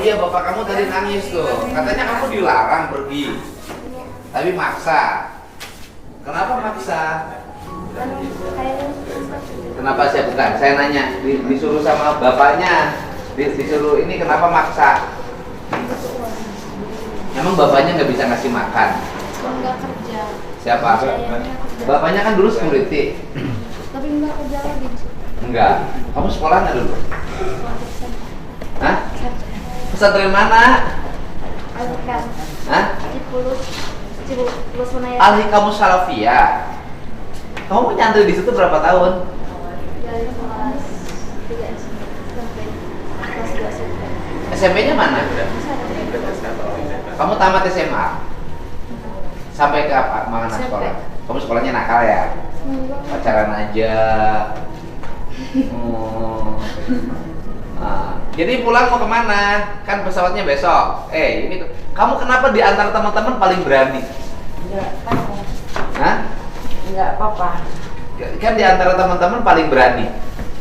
iya, bapak kamu tadi nangis tuh. Katanya kamu dilarang pergi, tapi maksa. Kenapa maksa? Kenapa saya bukan? Saya nanya, disuruh sama bapaknya, disuruh ini kenapa maksa? Emang bapaknya nggak bisa ngasih makan? Nggak kerja. Siapa? Bapaknya kan dulu security. Tapi nggak kerja lagi. Enggak. Kamu sekolah nggak dulu? Hah? Pesantren mana? Alkan. Hah? Cipulus Senayan. Ahli kamu Salafiyah. Kamu nyantri di situ berapa tahun? Dari kelas 3 SMP sampai kelas 2 SMP. SMP-nya mana? Kamu tamat SMA? Sampai ke apa? Mana SMP. sekolah? Kamu sekolahnya nakal ya? Pacaran aja. Nah, jadi pulang mau kemana? Kan pesawatnya besok. Ini kamu kenapa di antara teman-teman paling berani? Enggak apa-apa. Hah? Enggak apa-apa. Kan di antara teman-teman paling berani.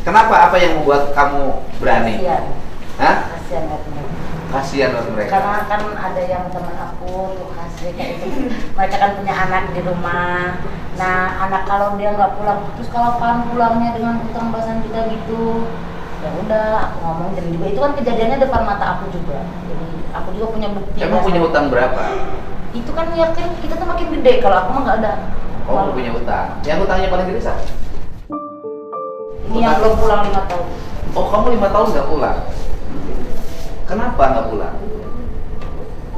Kenapa? Apa yang membuat kamu berani? Kasihan. Hah? Kasihan buat mereka. Kasihan buat mereka. Karena kan ada yang teman aku tuh kasih kayak itu. Mereka kan punya anak di rumah. Nah, anak kalau dia nggak pulang, terus kalau kan pulangnya dengan utang basan kita gitu. Ya udah, aku ngomong dan juga itu kan kejadiannya depan mata aku juga. Jadi aku juga punya bukti. Emang punya utang berapa? Itu kan ya kan kita tuh makin gede, kalau aku mah nggak ada. Oh, punya utang. Yang utangnya paling gede siapa? Ini yang belum pulang 5 tahun. Oh, kamu 5 tahun nggak pulang? Kenapa nggak pulang?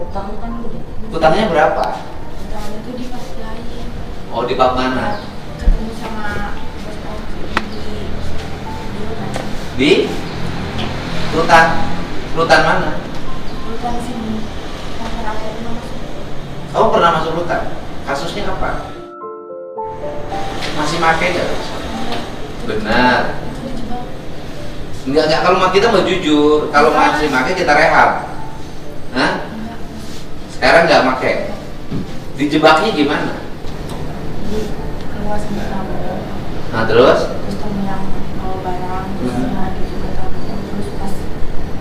Utang kan gede. Utangnya berapa? Utangnya tuh di pas lain. Oh, di bab mana? Ketemu sama bos om di rumah. Di rutan. Rutan mana? Bukan sini. Yang terakhir itu masuk. Kamu pernah masuk rutan? Kasusnya apa? Masih make nggak? Benar. Itu dijebak. Enggak, kalau kita mau jujur. Kalau masih make kita rehab. Hah? Enggak. Sekarang nggak make. Dijebaknya gimana? Jadi keluar sama kamu. Nah, terus? Terus kamu yang bawa barang. Terus lagi juga kamu. Terus pas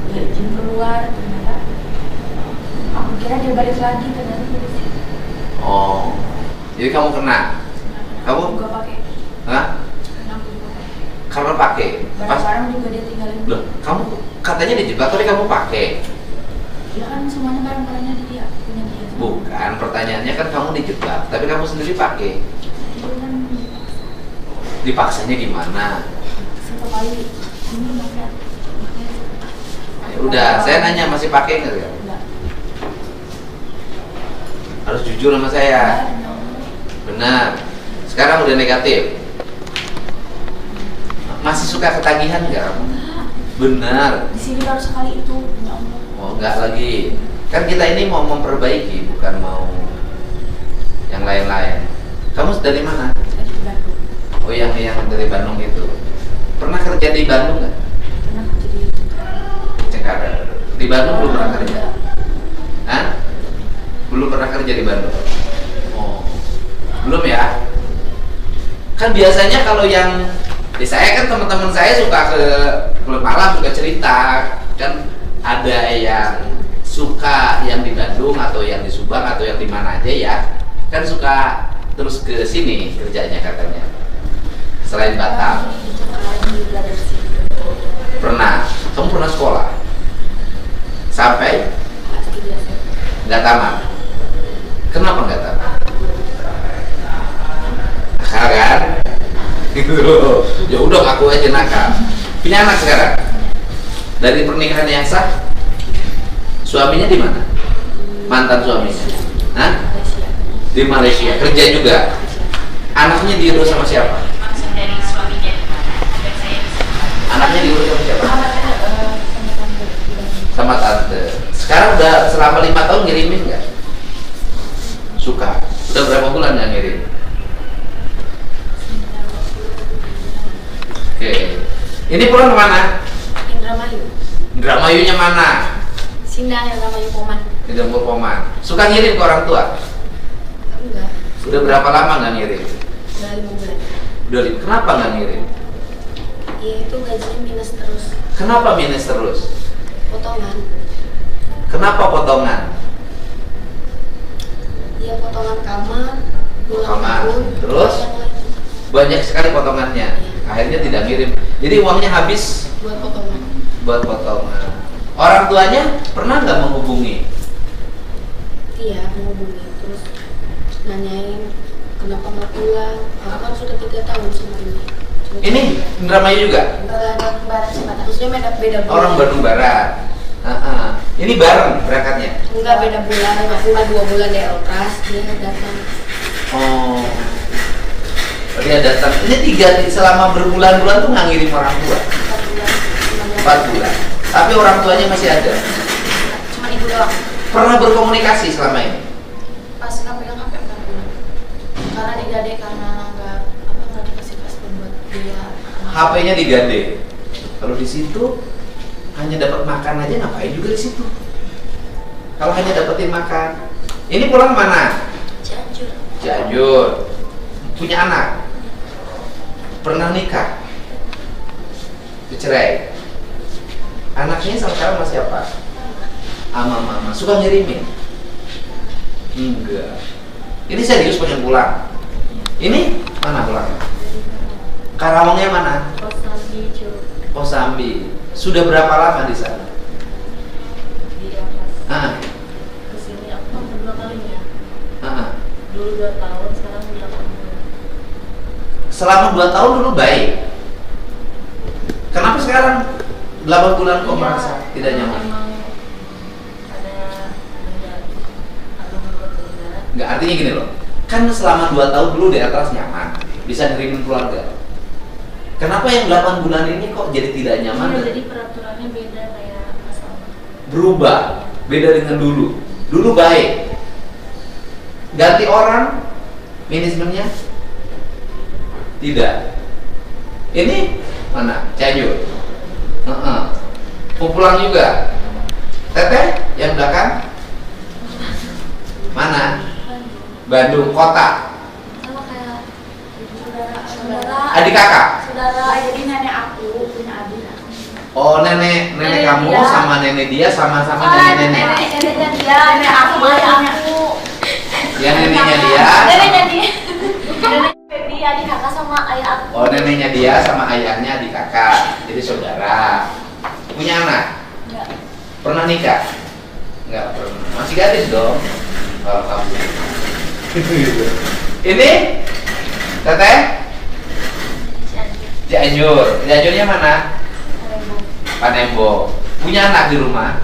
dia izin keluar ternyata aku kira dia balik lagi ternyata dia di situ. Oh, jadi kamu kena? Kamu? Juga pakai. Hah? Karena aku juga pakai. Karena pakai? Pas? Barang-barang juga dia tinggalin. Loh, kamu katanya dijebak tapi kamu pakai? Ya kan semuanya barang-barangnya dia punya dia. Bukan, pertanyaannya kan kamu dijebak, tapi kamu sendiri pakai. Dia kan dipaksa. Dipaksanya gimana? Satu kali ini pakai. Ya udah, saya nanya masih pakai nggak ya? Enggak. Harus jujur sama saya. Benar. Sekarang udah negatif. Masih suka ketagihan nggak kamu? Benar. Di sini baru sekali itu, ya Allah. Oh, nggak lagi. Kan kita ini mau memperbaiki, bukan mau yang lain-lain. Kamu dari mana? Dari Bandung. Oh, yang dari Bandung itu. Pernah kerja di Bandung nggak? Pernah jadi Cengkareng. Di Bandung belum pernah kerja? Hah? Belum pernah kerja di Bandung? Oh, belum ya? Kan biasanya kalau yang di saya kan teman-teman saya suka ke klub malam, suka cerita. Kan ada yang suka yang di Bandung atau yang di Subang atau yang di mana aja ya. Kan suka terus ke sini kerjanya katanya. Selain Batam. juga dari sini. Pernah. Kamu pernah sekolah? Sampai Kelas 3 SMP. nggak tamat. Kenapa nggak tamat? Nakal kan? Gitu. Ya udah ngaku aja nakal. Punya anak sekarang? Dari pernikahan yang sah? Suaminya di mana? Mantan suaminya? Hah? Malaysia. Di Malaysia. Kerja juga. Anaknya diurus sama siapa? Anaknya diurus sama siapa? Sama tante di Bandung. Sama tante. Sekarang udah selama 5 tahun ngirimin nggak? Suka. Udah berapa bulan nggak ngirim? Oke. Ini pulang kemana? Indramayu. Indramayunya mana? Sindang Indramayu Poman. Di Dempul Poman. Suka ngirim ke orang tua? Enggak. Udah berapa lama nggak ngirim? Udah 5 bulan. Udah kenapa nggak ngirim? Ya itu gajinya minus terus. Kenapa minus terus? Potongan. Kenapa potongan? Iya, potongan kamar, ulang Kamar. tahun, Terus? yang lain. Banyak sekali potongannya. Akhirnya tidak ngirim. Jadi uangnya habis Buat potongan. buat potongan. Orang tuanya pernah nggak menghubungi? Iya, menghubungi terus nanyain kenapa nggak pulang. Aku kan sudah 3 tahun sama ini. Ini Indramayu juga? Bandung Barat Cimahi. Terusnya beda bulan. Orang Bandung Barat. Ini bareng berangkatnya? Enggak, beda bulan. Aku udah 2 bulan di Eltras, dia datang. Oh, dia datang. Ini 3 selama berbulan-bulan tuh nggak ngirim orang tua. 4 bulan. 4 bulan. Tapi orang tuanya masih ada. Cuma ibu doang. Pernah berkomunikasi selama ini? Pas nggak pegang HP 4 bulan. Karena digade karena nggak dikasih password buat dia. HP-nya digade. Kalau di situ hanya dapat makan aja, ngapain juga di situ? Kalau hanya dapetin makan. Ini pulang mana? Cianjur. Cianjur. Punya anak? Pernah nikah? Bercerai? Anaknya sampai sekarang masih apa? Ama mama. Suka ngirimin? Enggak. Ini serius pengen pulang? Ini mana pulangnya? Karawangnya mana? Kosambi, Kosambi. Sudah berapa lama di sana? di Eltras. Kesini aku kan kedua kalinya. Ah. Dulu 2 tahun, sekarang 8 bulan. Selama 2 tahun dulu baik. Kenapa sekarang 8 bulan kok merasa tidak nyaman? Emang ada membuat negara. Enggak, artinya gini loh. Kan selama 2 tahun dulu di atas nyaman, bisa ngirimin keluarga. Kenapa yang 8 bulan ini kok jadi tidak nyaman? Iya, dan jadi peraturannya beda kayak asal. berubah, beda dengan dulu. Dulu baik. Ganti orang, manajemennya tidak. Ini mana? Cianjur. Mau pulang juga. Teteh yang belakang mana? Bandung kota. Sama kayak saudara. Adik kakak. Saudara, jadi nenek aku punya adik. Oh, nenek Nenek kamu dia. sama nenek dia sama-sama nenek. Neneknya dia, nenek aku punya aku. Ya neneknya dia. Neneknya dia. Nenek baby, adik kakak sama ayah aku. Oh, neneknya dia sama ayahnya adik kakak. Jadi saudara. Punya anak? Enggak. Pernah nikah? Enggak pernah. Masih gadis dong. Kalau kamu. Ini Teteh Cianjur. Cianjurnya mana? Panembo. Punya anak di rumah?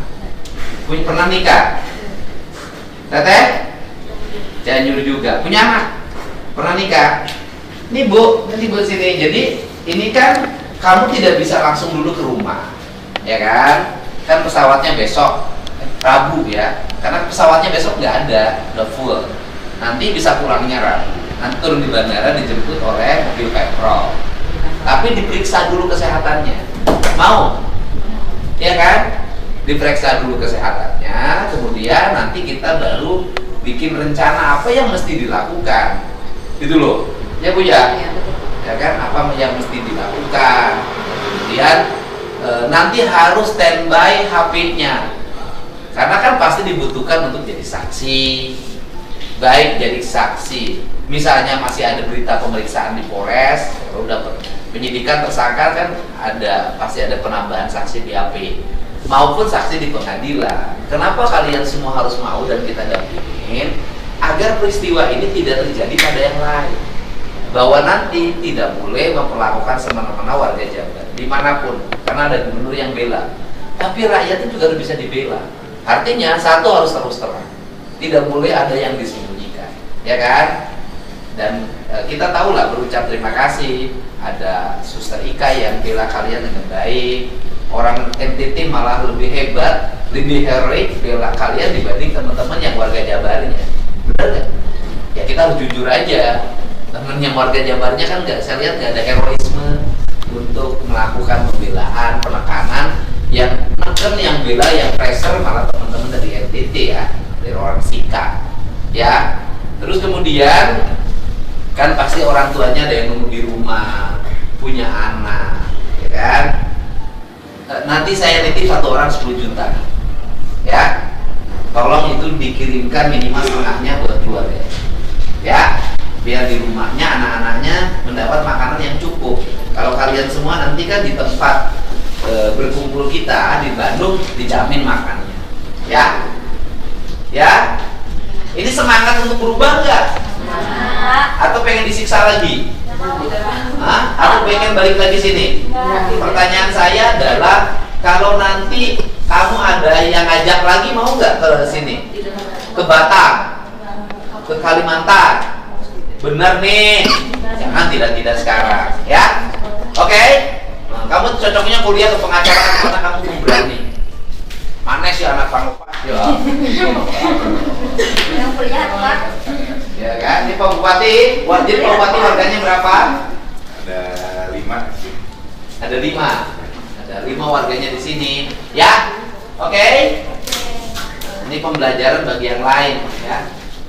Pernah nikah? Teteh? Cianjur juga. Punya anak? Pernah nikah? Ini Bu, nanti Bu sini. Jadi ini kan kamu tidak bisa langsung dulu ke rumah, ya kan? Kan pesawatnya besok, Rabu ya. Karena pesawatnya besok nggak ada, udah full. Nanti bisa pulangnya Rabu. Nanti turun di bandara dijemput oleh mobil Pemprov. Tapi diperiksa dulu kesehatannya. Mau? Ya kan? Diperiksa dulu kesehatannya, kemudian nanti kita baru bikin rencana apa yang mesti dilakukan. Gitu loh. Ya Bu ya? Ya kan? Apa yang mesti dilakukan. Kemudian nanti harus standby HP-nya. Karena kan pasti dibutuhkan untuk jadi saksi. Baik jadi saksi. Misalnya masih ada berita pemeriksaan di Polres, udah penyidikan tersangka kan pasti ada penambahan saksi di HP maupun saksi di pengadilan. Kenapa kalian semua harus mau dan kita dampingin agar peristiwa ini tidak terjadi pada yang lain, bahwa nanti tidak boleh memperlakukan semena-mena warga Jabar dimanapun, karena ada gubernur yang bela, tapi rakyatnya juga harus bisa dibela. Artinya satu harus terus terang, tidak boleh ada yang disembunyikan, ya kan? Dan kita tahulah berucap terima kasih, ada Suster Ika yang bela kalian dengan baik. Orang NTT malah lebih hebat, lebih heroik bela kalian dibanding teman-teman yang warga Jabarnya. Benar nggak? Ya kita harus jujur aja. Teman yang warga Jabarnya kan nggak, saya lihat nggak ada heroisme untuk melakukan pembelaan, penekanan. Yang neken, yang bela, yang pressure malah teman-teman dari NTT ya, dari orang Sika. Ya, terus kemudian kan pasti orang tuanya ada yang nunggu di rumah, punya anak, ya kan? Nanti saya nitip satu orang 10 juta, ya. tolong itu dikirimkan minimal setengahnya buat keluarga. Ya, biar di rumahnya anak-anaknya mendapat makanan yang cukup. Kalau kalian semua nanti kan di tempat berkumpul kita di Bandung dijamin makannya. Ya, ya. Ini semangat untuk berubah nggak? Atau pengen disiksa lagi? Hah? Atau pengen balik lagi sini? Pertanyaan saya adalah kalau nanti kamu ada yang ngajak lagi mau nggak ke sini? Ke Batam? Ke Kalimantan? Bener nih? Jangan tidak sekarang, ya? Oke? Nah, kamu cocoknya kuliah ke pengacaraan karena kamu berani. Mana sih anak pangkat? Ya. Yang kuliah Pak. Ya kan? Ini Pak Bupati. Wajib Pak Bupati warganya berapa? Ada 5 sih. Ada 5. Ada 5 warganya di sini. Ya? Oke? Ini pembelajaran bagi yang lain, ya.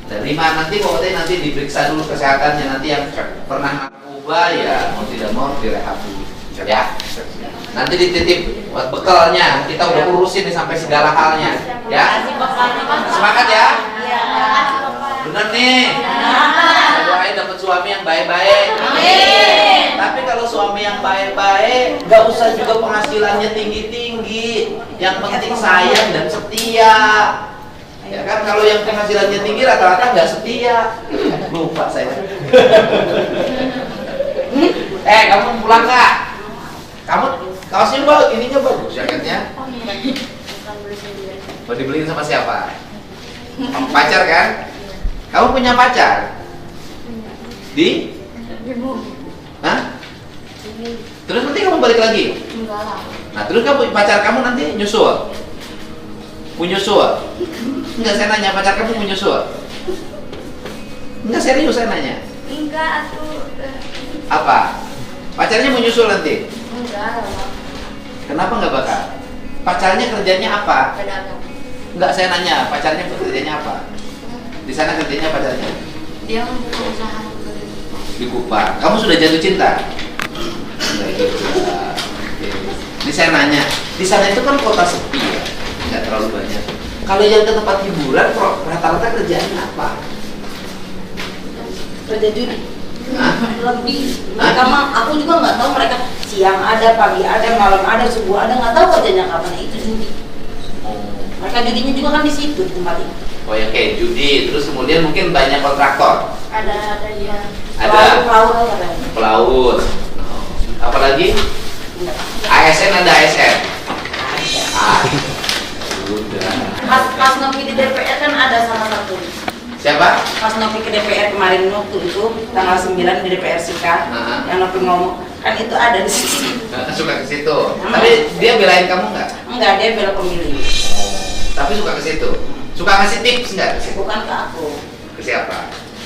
Ada 5. Nanti Pak Bupati nanti diperiksa dulu kesehatannya. Nanti yang pernah narkoba ya mau tidak mau direhab dulu. Ya. Nanti dititip buat bekalnya. Kita udah urusin nih sampai segala halnya. Ya. Semangat ya. Bener nih. Doain dapat suami yang baik-baik. Amin. Tapi kalau suami yang baik-baik, nggak usah juga penghasilannya tinggi-tinggi. Yang penting sayang dan setia. Ya kan, kalau yang penghasilannya tinggi rata-rata nggak setia. Lupa saya. Kamu pulang nggak? Kamu kaosnya bagus, ininya bagus, jaketnya. Mau dibeliin sama siapa? Pacar kan? Kamu punya pacar? Di? Hah? Terus nanti kamu balik lagi? Enggak lah. Nah terus kamu pacar kamu nanti nyusul? Menyusul? Enggak, saya nanya pacar kamu menyusul? Enggak, serius saya nanya. Enggak atuh. Apa? Pacarnya mau nyusul nanti? Enggak lah. Kenapa nggak bakal? Pacarnya kerjanya apa? Pedagang. Enggak, saya nanya pacarnya kerjanya apa? Di sana kerjanya pacarnya? Dia membuka usaha Di Kupang. Kamu sudah jatuh cinta? Enggak juga. Ini saya nanya, di sana itu kan kota sepi ya, nggak terlalu banyak. Kalau yang ke tempat hiburan, rata-rata kerjaannya apa? Kerja judi. Hah? Lebih. Mereka mah, aku juga nggak tahu mereka siang ada, pagi ada, malam ada, subuh ada, nggak tahu kerjanya kapan. Itu judi. Mereka judinya juga kan di situ di tempat itu. Oh ya, kayak judi. Terus kemudian mungkin banyak kontraktor. ada ya. Ada Pelaut ada. pelaut. Apalagi? ASN ada ASN. Ah, udah. Pas ngopi di DPR kan ada salah satu. Siapa? Pas ngopi ke DPR kemarin waktu itu tanggal 9 di DPR Sika, yang ngopi ngomong kan itu ada di situ. Suka ke situ. Tapi dia belain kamu nggak? Enggak, dia bela pemilih. Tapi suka ke situ. Suka ngasih tips nggak ke situ? Bukan ke aku. Ke siapa?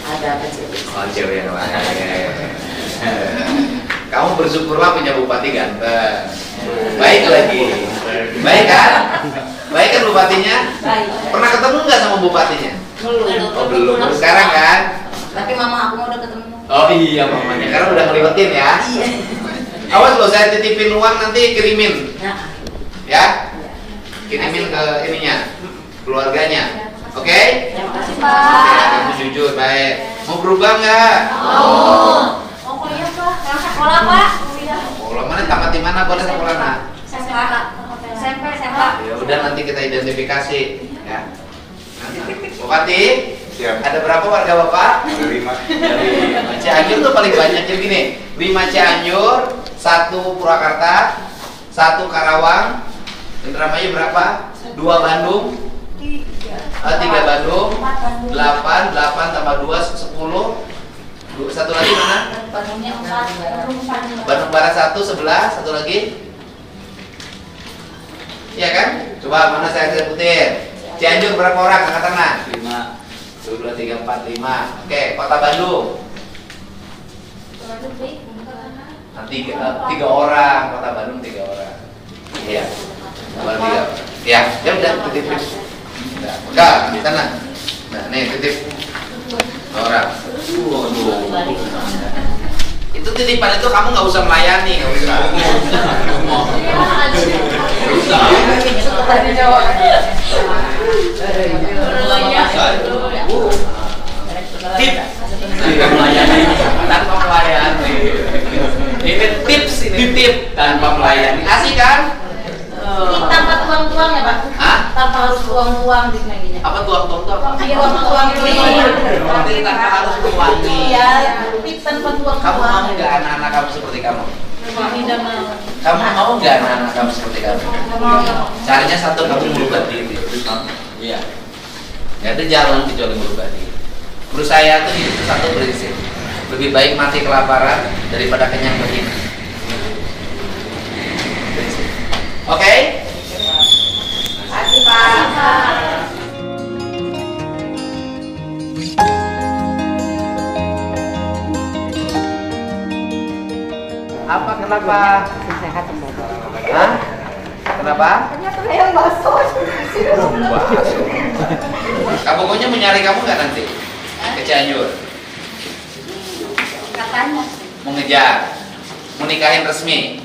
Ada kecil. Oh, cewek yang lain. Kamu bersyukurlah punya bupati ganteng. Baik lagi. Baik kan? Baik kan bupatinya? Baik. Pernah ketemu nggak sama bupatinya? Belum. Oh belum. Baru sekarang kan? Tapi mama aku mau udah ketemu. Oh iya mamanya. Karena udah ngeliwetin ya. Iya. Awas loh, saya titipin uang nanti kirimin. Nah, Ya? Kirimin ke ininya, keluarganya. Oke? terima kasih Pak. Pak. Kamu jujur, baik. Mau berubah nggak? Mau kuliah Pak? Sekolah Pak? Kuliah. Sekolah mana? Tamat di mana? Boleh sekolah nak? SMP. Ya udah nanti kita identifikasi, ya. Nanti, Bupati, Siap. ada berapa warga Bapak? Ada 5. Dari Cianjur tuh paling banyak ya gini. 5 Cianjur, 1 Purwakarta, 1 Karawang, Indramayu berapa? 2 Bandung, 3 Bandung, 8 tambah 2 10. Satu lagi mana? Bandungnya 4. Bandung Barat 1 11, satu lagi. Iya kan? Coba mana saya sebutin. Cianjur berapa orang angkat tangan? 5. 1 2 3 4 5. Oke, Kota Bandung. Nah, 3 orang, Kota Bandung 3 orang. Iya. Tambah 3. Ya, ya udah titip. Nah, enggak, di sana. Nah, nih titip. Orang. Waduh. Itu titipan itu kamu nggak usah melayani, nggak usah. Nggak usah. Itu tadi jawab. Tanpa melayani, tanpa melayani. Ini tips, ini tip tanpa melayani. Asik kan? Tanpa tuang-tuang ya Pak? Hah? Tanpa harus tuang-tuang di sini. Apa tuang-tuang itu apa? Tuang-tuang Berarti tanpa harus tuangi. Iya, tanpa tuang-tuang. Kamu mau nggak anak-anak kamu seperti kamu? Tidak mau. Kamu mau nggak anak-anak kamu seperti kamu? Caranya satu, kamu merubah diri. Iya. Nggak ada jalan kecuali merubah diri. Menurut saya tuh itu satu prinsip. Lebih baik mati kelaparan daripada kenyang begini. Prinsip. Oke? Kasih Pak. Apa kenapa? Sehat semoga. Hah? Kenapa? Ternyata yang bakso. Kamu pokoknya mau nyari kamu nggak nanti? Ke Cianjur? Katanya. Mau ngejar? Mau nikahin resmi?